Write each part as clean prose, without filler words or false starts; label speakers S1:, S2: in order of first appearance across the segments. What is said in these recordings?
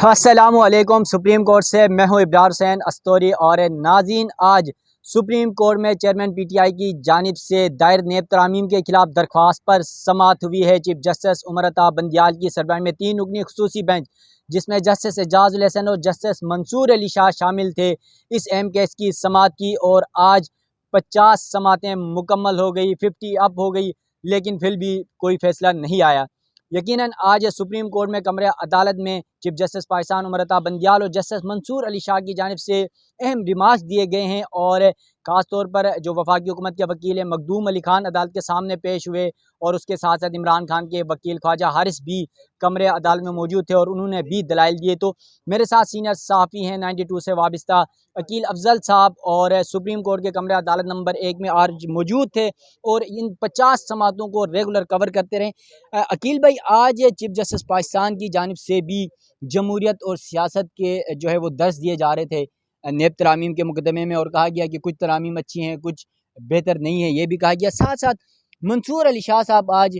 S1: अस्सलामुअलैकुम। Supreme court से मैं हूं इब्रार हुसैन अस्तोरी। और नाज़रीन, आज सुप्रीम कोर्ट में चेयरमैन पीटीआई की जानिब से दायर नेब तरामीम के खिलाफ दरख्वास्त पर समाअत हुई है। चीफ जस्टिस उमर अता बंदियाल की सरबराही में 3 रुकनी खसूसी बेंच, जिसमें जस्टिस एजाज उल हसन और जस्टिस मंसूर अली शाह शामिल थे, इस अहम केस की समाअत की। और आज 50 समातें मुकम्मल हो गई, 50 अप हो गई, लेकिन फिर भी कोई फैसला नहीं आया। यकीनन आज सुप्रीम कोर्ट में कमरे अदालत में चीफ जस्टिस पाकिस्तान उमर अता बंदियाल और जस्टिस मंसूर अली शाह की जानिब से अहम रिमार्क्स दिए गए हैं। और ख़ास तौर पर जो वफाकी हुकूमत के वकील है मखदूम अली खान अदालत के सामने पेश हुए, और उसके साथ साथ इमरान खान के वकील ख्वाजा हारिस भी कमरे अदालत में मौजूद थे और उन्होंने भी दलाइल दिए। तो मेरे साथ सीनियर सहाफ़ी हैं 92 से वाबस्ता अकील अफजल साहब, और सुप्रीम कोर्ट के कमरे अदालत नंबर 1 में आज मौजूद थे और इन 50 समातों को रेगुलर कवर करते रहे। अकील भाई, आज चीफ जस्टिस पाकिस्तान की जानिब से भी जमहूरियत और सियासत के जो है वो दर्ज दिए जा रहे थे नेब तरामीम के मुकदमे में, और कहा गया कि कुछ तरामीम अच्छी हैं, कुछ बेहतर नहीं है, ये भी कहा गया। साथ साथ मंसूर अली शाह साहब आज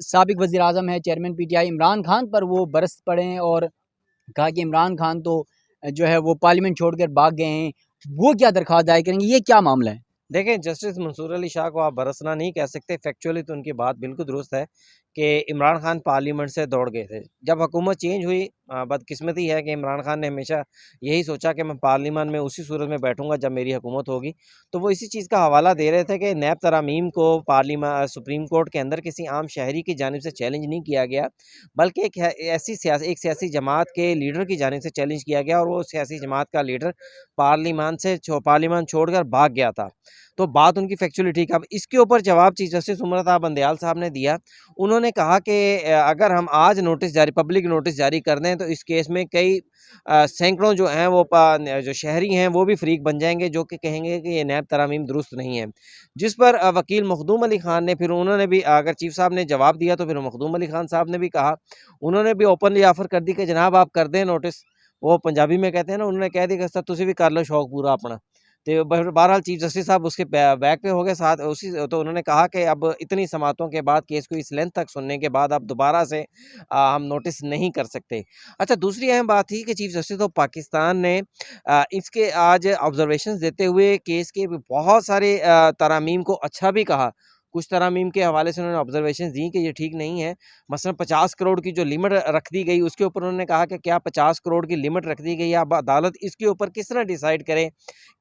S1: साबिक वज़ीर आज़म है, चेयरमैन पीटीआई, इमरान खान पर वो बरस पड़े हैं और कहा कि इमरान खान तो जो है वो पार्लियामेंट छोड़कर भाग गए हैं। वो क्या दरख्वास्त दायर करेंगे, ये क्या मामला है?
S2: देखें, जस्टिस मंसूर अली शाह को आप बरसना नहीं कह सकते। फैक्चुअली तो उनकी बात बिल्कुल दुरुस्त है कि इमरान खान पार्लियामेंट से दौड़ गए थे जब हुकूमत चेंज हुई। बदकिस्मती है कि इमरान खान ने हमेशा यही सोचा कि मैं पार्लियामेंट में उसी सूरत में बैठूंगा जब मेरी हुकूमत होगी। तो वो इसी चीज़ का हवाला दे रहे थे कि नैब तरामीम को पार्लियामेंट सुप्रीम कोर्ट के अंदर किसी आम शहरी की जानिब से चैलेंज नहीं किया गया, बल्कि एक सियासी जमात के लीडर की जानिब से चैलेंज किया गया, और वो सियासी जमात का लीडर पार्लियामेंट छोड़कर भाग गया था। तो बात उनकी फैक्चुअली ठीक है। अब इसके ऊपर जवाब चीफ जस्टिस उमर अता बंदियाल साहब ने दिया। उन्होंने कहा कि अगर हम आज पब्लिक नोटिस जारी कर दें तो इस केस में कई सैकड़ों जो हैं वो जो शहरी हैं वो भी फ्रीक बन जाएंगे, जो कि कहेंगे कि ये नैब तरामीम दुरुस्त नहीं है। जिस पर वकील मखदूम अली खान ने, फिर उन्होंने भी, अगर चीफ साहब ने जवाब दिया तो फिर मखदूम अली खान साहब ने भी कहा, उन्होंने भी ओपनली ऑफर कर दी कि जनाब आप कर दें नोटिस। वो पंजाबी में कहते हैं ना, उन्होंने कह दिया कि सर तुसी भी कर लो शौक पूरा अपना। तो बहरहाल चीफ जस्टिस साहब उसके बैक पे हो गए साथ उसी। तो उन्होंने कहा कि अब इतनी समातों के बाद, केस को इस लेंथ तक सुनने के बाद, अब दोबारा से हम नोटिस नहीं कर सकते। अच्छा, दूसरी अहम बात थी कि चीफ जस्टिस ऑफ पाकिस्तान ने इसके आज ऑब्जर्वेशंस देते हुए केस के बहुत सारे तरामीम को अच्छा भी कहा। कुछ तरामीम के हवाले से उन्होंने ऑब्जर्वेशंस दी कि ये ठीक नहीं है। मसलन 50 करोड़ की जो लिमिट रख दी गई, उसके ऊपर उन्होंने कहा कि क्या 50 करोड़ की लिमिट रख दी गई है, अब अदालत इसके ऊपर किस तरह डिसाइड करे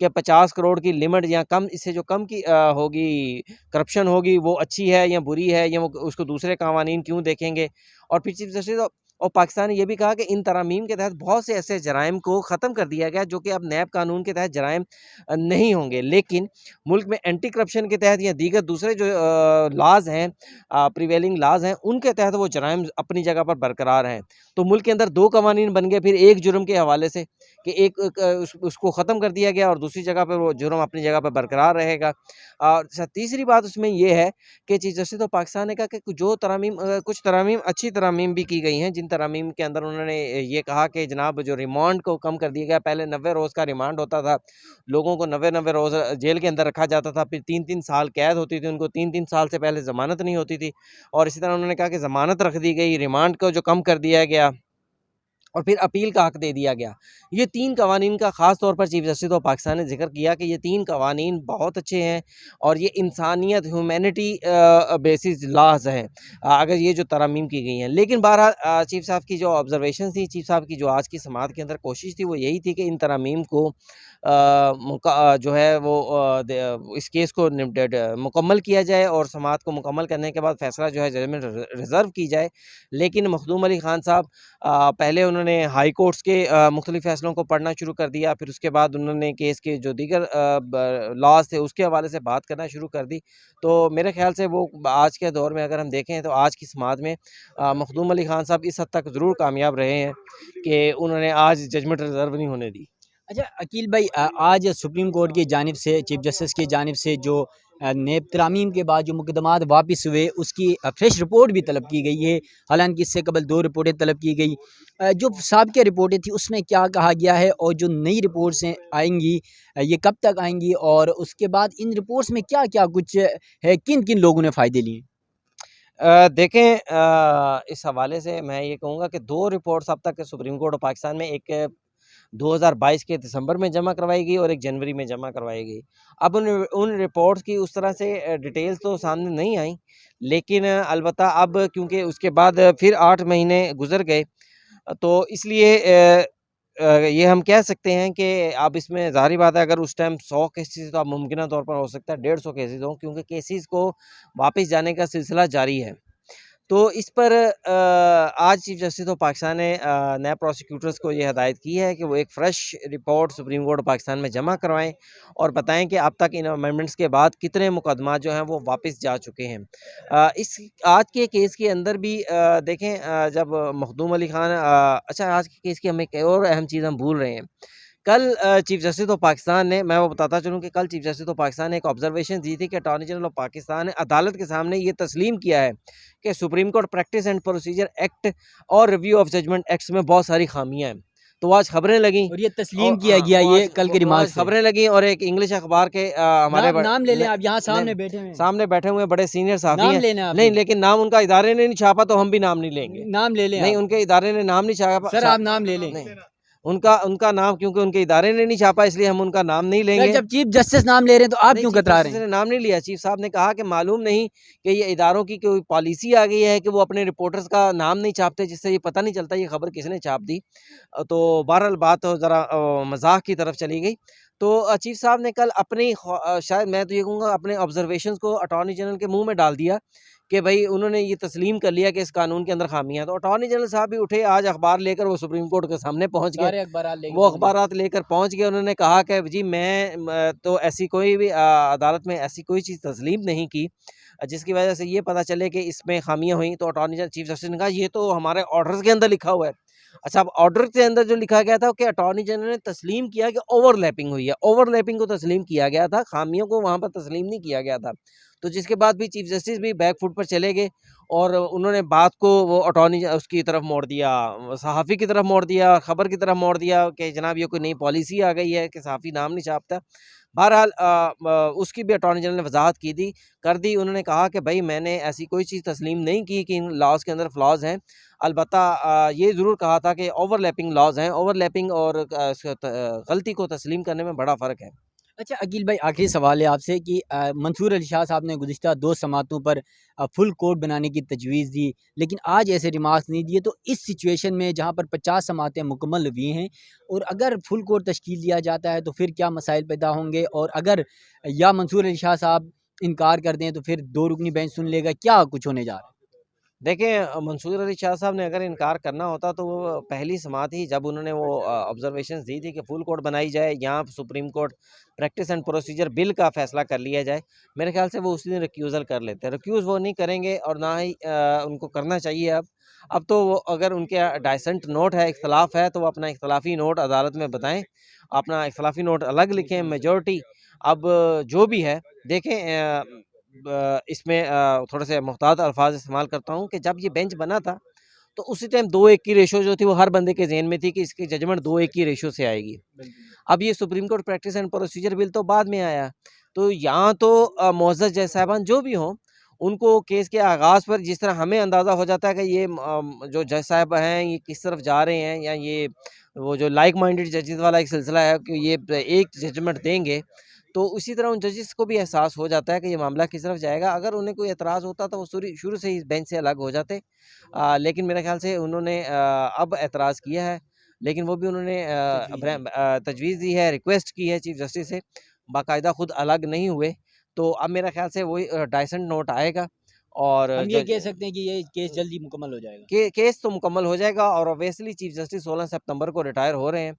S2: कि 50 करोड़ की लिमिट या कम, इससे जो कम की होगी करप्शन होगी वो अच्छी है या बुरी है, या वो उसको दूसरे कानून क्यों देखेंगे। और फिर चीफ जस्टिस और पाकिस्तान ने यह भी कहा कि इन तरामीम के तहत बहुत से ऐसे जराइम को ख़त्म कर दिया गया जो कि अब नैब कानून के तहत जराइम नहीं होंगे, लेकिन मुल्क में एंटी करप्शन के तहत या दीगर दूसरे जो लाज हैं, प्रिवेलिंग लाज हैं, उनके तहत वो जराइम अपनी जगह पर बरकरार हैं। तो मुल्क के अंदर 2 कवानीन बन गए फिर एक जुर्म के हवाले से, कि एक उसको ख़त्म कर दिया गया और दूसरी जगह पर वो जुर्म अपनी जगह पर बरकरार रहेगा। और तीसरी बात उसमें ये है कि चीफ जस्टिस ऑफ पाकिस्तान ने कहा कि जो तरामीम, कुछ तरामीम अच्छी तरामीम भी की गई हैं, जिन तरामीम के अंदर उन्होंने ये कहा कि जनाब जो रिमांड को कम कर दिया गया। पहले 90 रोज़ का रिमांड होता था, लोगों को 90 रोज़ जेल के अंदर रखा जाता था, फिर 3-3 साल कैद होती थी, उनको 3-3 साल से पहले ज़मानत नहीं होती थी। और इसी तरह उन्होंने कहा कि ज़मानत रख दी गई, रिमांड को जो कम कर दिया गया, और फिर अपील का हक दे दिया गया। ये 3 कवानीन का ख़ास तौर पर चीफ जस्टिस ऑफ पाकिस्तान ने ज़िक्र किया कि ये 3 कवानीन बहुत अच्छे हैं और ये इंसानियत, ह्यूमैनिटी बेसिस लॉज़ हैं, अगर ये जो तरामीम की गई हैं। लेकिन बहरहाल चीफ साहब की जो ऑब्जर्वेशन थी, चीफ साहब की जो आज की समाअत के अंदर कोशिश थी, वो यही थी कि इन तरामीम को जो है वो इस केस को मुकम्मल किया जाए और समाअत को मुकम्मल करने के बाद फ़ैसला जो है जजमेंट रिज़र्व की जाए। लेकिन मखदूम अली खान साहब पहले उन्होंने हाई कोर्ट्स के मुख्तलिफ़ फ़ैसलों को पढ़ना शुरू कर दिया, फिर उसके बाद उन्होंने केस के जो दीगर लॉज़ थे उसके हवाले से बात करना शुरू कर दी। तो मेरे ख़्याल से वो आज के दौर में अगर हम देखें तो आज की समाअत में मखदूम अली खान साहब इस हद तक ज़रूर कामयाब रहे हैं कि उन्होंने आज जजमेंट रिज़र्व नहीं होने दी।
S1: अच्छा अकील भाई, आज सुप्रीम कोर्ट की जानिब से, चीफ जस्टिस की जानिब से जो नेब तरामीम के बाद जो मुकदमात वापस हुए उसकी फ्रेश रिपोर्ट भी तलब की गई है। हालांकि इससे कबल 2 रिपोर्टें तलब की गई। जो साबिक़ा रिपोर्टें थी उसमें क्या कहा गया है और जो नई रिपोर्ट्स आएंगी ये कब तक आएंगी, और उसके बाद इन रिपोर्ट्स में क्या क्या कुछ है, किन किन लोगों ने फ़ायदे लिए?
S2: देखें, इस हवाले से मैं ये कहूँगा कि 2 रिपोर्ट्स अब तक सुप्रीम कोर्ट ऑफ पाकिस्तान में, एक 2022 के दिसंबर में जमा करवाई गई और एक जनवरी में जमा करवाई गई। अब उन रिपोर्ट्स की उस तरह से डिटेल्स तो सामने नहीं आई, लेकिन अलबत्ता अब क्योंकि उसके बाद फिर 8 महीने गुज़र गए, तो इसलिए ये हम कह सकते हैं कि अब इसमें ज़ाहिर-सी बात है, अगर उस टाइम 100 केसेज़, तो अब मुमकिना तौर पर हो सकता है 150 केसेज़ हों, क्योंकि केसेज़ को वापस जाने का सिलसिला जारी है। तो इस पर आज चीफ जस्टिस ऑफ पाकिस्तान ने नए प्रोसिक्यूटर्स को ये हदायत की है कि वो एक fresh report supreme court Pakistan में जमा करवाएँ और बताएँ कि अब तक इन अमेंडमेंट्स के बाद कितने मुकदमा जो हैं वो वापस जा चुके हैं। इस आज के केस के अंदर भी देखें, जब मखदूम अली खान, अच्छा, आज के केस की हम एक और अहम चीज़ हम भूल रहे हैं। कल चीफ जस्टिस ऑफ पाकिस्तान ने, मैं वो बताता चलूँ कि कल चीफ जस्टिस ऑफ पाकिस्तान ने एक ऑब्जर्वेशन दी थी कि अटॉर्नी जनरल ऑफ पाकिस्तान ने अदालत के सामने ये तस्लीम किया है कि supreme court practice and procedure act और रिव्यू ऑफ जजमेंट एक्ट्स में बहुत सारी खामियां हैं। तो आज खबरें लगी
S1: और ये तस्लीम
S2: और
S1: किया
S2: हाँ,
S1: गया
S2: वो
S1: ये
S2: आज
S1: कल के
S2: वो
S1: रिमार्क
S2: आज
S1: से।
S2: खबरें लगी, और एक इंग्लिश अखबार के हमारे
S1: नाम ले लें,
S2: न,
S1: आप यहाँ सामने
S2: न,
S1: बैठे हुए हैं।
S2: सामने बैठे हुए बड़े सीनियर साफ़ी
S1: नाम
S2: हैं।
S1: लेना है
S2: नहीं,
S1: आपने,
S2: लेकिन नाम उनका इदारे ने नहीं छापा, तो हम भी नाम नहीं लेंगे।
S1: नाम ले लें
S2: नहीं,
S1: आप।
S2: उनके इदारे ने नाम नहीं
S1: सर
S2: छापा।
S1: आप नाम ले लें।
S2: नहीं, उनका उनका नाम, क्योंकि उनके इदारे ने नहीं छापा, इसलिए हम उनका नाम नहीं
S1: सर
S2: लेंगे।
S1: जब चीफ जस्टिस नाम ले रहे हैं तो आप
S2: नहीं,
S1: क्यों
S2: चीफ
S1: कतरा रहे
S2: जस्टिस
S1: हैं?
S2: ने नाम नहीं लिया। चीफ साहब ने कहा कि मालूम नहीं कि ये इदारों की कोई पॉलिसी आ गई है कि वो अपने रिपोर्टर्स का नाम नहीं छापते, जिससे ये पता नहीं चलता ये खबर किसने छाप दी। तो बहरहाल बात तो ज़रा मज़ाक की तरफ चली गई। तो चीफ साहब ने कल अपनी शायद मैं तो ये कहूँगा अपने ऑब्जर्वेशंस को अटॉर्नी जनरल के मुँह में डाल दिया कि भई उन्होंने ये तस्लीम कर लिया कि इस कानून के अंदर खामियाँ हैं। तो अटॉर्नी जनरल साहब भी उठे, आज अखबार लेकर वो सुप्रीम कोर्ट के सामने पहुँच गए।
S1: सारे अखबार लेके
S2: वो
S1: पहुंचे।
S2: अखबारात लेकर पहुँच गए। उन्होंने कहा कि जी मैं तो ऐसी कोई भी अदालत में ऐसी कोई चीज़ तस्लीम नहीं की जिसकी वजह से ये पता चले कि इसमें खामियाँ हुई। तो अटॉर्नी जनरल चीफ जस्टिस ने कहा ये तो हमारे ऑर्डर्स के अंदर लिखा हुआ है। अच्छा, अब ऑर्डर के अंदर जो लिखा गया था कि अटॉर्नी जनरल ने तस्लीम किया कि ओवरलैपिंग हुई है। ओवरलैपिंग को तस्लीम किया गया था, खामियों को वहाँ पर तस्लीम नहीं किया गया था। तो जिसके बाद भी चीफ जस्टिस भी बैक फुट पर चले गए और उन्होंने बात को वो अटॉर्नी उसकी तरफ मोड़ दिया, सहाफ़ी की तरफ मोड़ दिया, खबर की तरफ मोड़ दिया कि जनाब ये कोई नई पॉलिसी आ गई है कि सहाफ़ी नाम नहीं छापता। बहरहाल उसकी भी अटॉर्नी जनरल ने वजाहत कर दी। उन्होंने कहा कि भाई मैंने ऐसी कोई चीज़ तस्लीम नहीं की कि इन लॉज़ के अंदर फ्लॉज़ हैं। अलबत्ता ये ज़रूर कहा था कि ओवरलैपिंग लॉज़ हैं। ओवरलैपिंग और गलती को तस्लीम करने में बड़ा फ़र्क है।
S1: अच्छा अकील भाई, आखिरी सवाल है आपसे कि मंसूर अली शाह साहब ने गुज़िश्ता 2 समातों पर फुल कोर्ट बनाने की तजवीज़ दी, लेकिन आज ऐसे रिमार्क्स नहीं दिए। तो इस सिचुएशन में जहाँ पर 50 समातें मुकम्मल हुई हैं और अगर फुल कोर्ट तश्कील दिया जाता है तो फिर क्या मसाइल पैदा होंगे? और अगर या मंसूर अली शाह साहब इनकार कर दें तो फिर 2 रुकनी बेंच सुन लेगा, क्या कुछ होने जा रहा है?
S2: देखिए, मंसूर अली शाह साहब ने अगर इनकार करना होता तो वो पहली समात ही जब उन्होंने वो ऑब्जर्वेशंस दी थी कि फुल कोर्ट बनाई जाए, यहाँ supreme court practice and procedure bill का फैसला कर लिया जाए, मेरे ख्याल से वो उसी दिन रिक्यूज़ल कर लेते। रिक्यूज़ वो नहीं करेंगे और ना ही उनको करना चाहिए अब तो वो अगर उनके डाइसेंट नोट है, इख्तलाफ है, तो वो अपना इख्तलाफी नोट अदालत में बताएँ, अपना इख्तलाफी नोट अलग लिखें। मेजॉरिटी अब जो भी है देखें, इसमें थोड़े से मुहतात अल्फाज इस्तेमाल करता हूँ कि जब ये बेंच बना था तो उसी टाइम 2-1 की रेशो जो थी वो हर बंदे के ज़हन में थी कि इसकी जजमेंट 2-1 की रेशो से आएगी। अब ये supreme court practice and procedure bill तो बाद में आया। तो यहाँ तो मुअज़्ज़ज़ जज साहिबान जो भी हों, उनको केस के आगाज़ पर जिस तरह हमें अंदाज़ा हो जाता है कि ये जो जज साहब हैं ये किस तरफ जा रहे हैं, या ये वो जो लाइक माइंडेड जजेस वाला एक सिलसिला है कि ये एक जजमेंट देंगे, तो उसी तरह उन जजेस को भी एहसास हो जाता है कि ये मामला किस तरफ जाएगा। अगर उन्हें कोई एतराज़ होता तो वो शुरू से ही इस बेंच से अलग हो जाते। लेकिन मेरे ख़्याल से उन्होंने अब एतराज़ किया है, लेकिन वो भी उन्होंने तजवीज़ दी है, रिक्वेस्ट की है चीफ जस्टिस से, बाकायदा खुद अलग नहीं हुए। तो अब मेरा ख़्याल से वही डाइसेंट नोट आएगा और
S1: हम ये कह सकते हैं कि ये केस जल्दी मुकम्मल हो जाएगा।
S2: केस तो मुकम्मल हो जाएगा और ऑब्वियसली चीफ जस्टिस 16 सितंबर को रिटायर हो रहे हैं,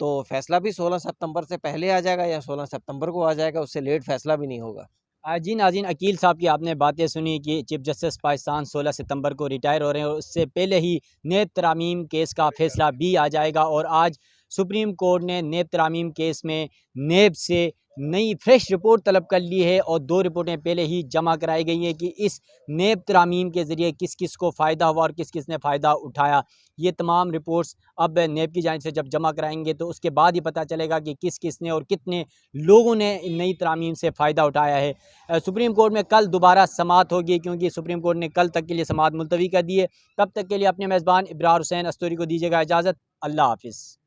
S2: तो फैसला भी 16 सितंबर से पहले आ जाएगा या 16 सितंबर को आ जाएगा, उससे लेट फैसला भी नहीं होगा।
S1: जी नाज़रीन, अकील साहब की आपने बातें सुनी कि चीफ जस्टिस पाकिस्तान 16 सितंबर को रिटायर हो रहे हैं और उससे पहले ही नेब तरामीम केस का फैसला भी आ जाएगा। और आज सुप्रीम कोर्ट ने नेब तरामीम केस में नेब से नई फ्रेश रिपोर्ट तलब कर ली है और 2 रिपोर्टें पहले ही जमा कराई गई हैं कि इस नेब तरामीम के ज़रिए किस किस को फ़ायदा हुआ और किस किस ने फ़ायदा उठाया। ये तमाम रिपोर्ट्स अब नेब की जानिब से जब जमा कराएंगे तो उसके बाद ही पता चलेगा कि किस किस ने और कितने लोगों ने इन नई तरामीम से फ़ायदा उठाया है। सुप्रीम कोर्ट में कल दोबारा समाअत होगी, क्योंकि सुप्रीम कोर्ट ने कल तक के लिए समाअत मुलतवी कर दी है। तब तक के लिए अपने मेज़बान इब्रार हुसैन अस्तोरी को दीजिएगा इजाज़त। अल्लाह हाफ़िज़।